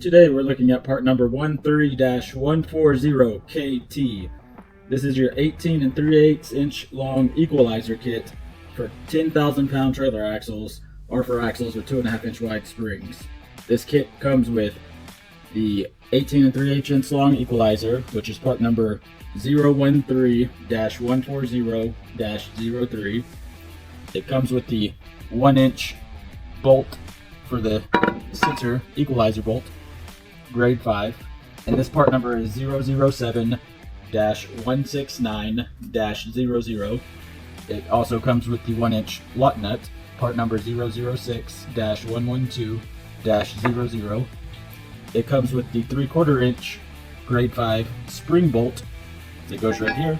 Today we're looking at part number 13-140KT. This is your 18 3/8 inch long equalizer kit for 10,000 pound trailer axles or for axles with 2.5 inch wide springs. This kit comes with the 18 3/8 inch long equalizer, which is part number 013-140-03. It comes with the 1 inch bolt for the sensor equalizer bolt, grade 5, and this part number is 007-169-00. It also comes with the 1 inch lock nut, part number 006-112-00. It comes with the 3/4 inch grade 5 spring bolt that goes right here,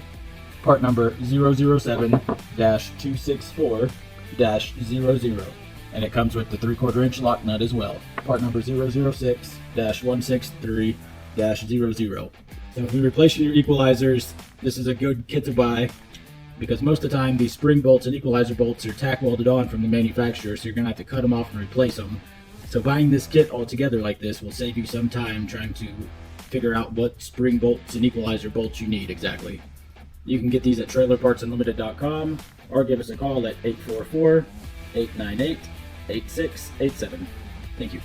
part number 007-264-00. And it comes with the 3/4 inch lock nut as well, part number 006-163-00. So if you're replacing your equalizers, this is a good kit to buy, because most of the time these spring bolts and equalizer bolts are tack welded on from the manufacturer, so you're going to have to cut them off and replace them. So buying this kit all together like this will save you some time trying to figure out what spring bolts and equalizer bolts you need exactly. You can get these at TrailerPartsUnlimited.com or give us a call at 844-898-8687. Thank you.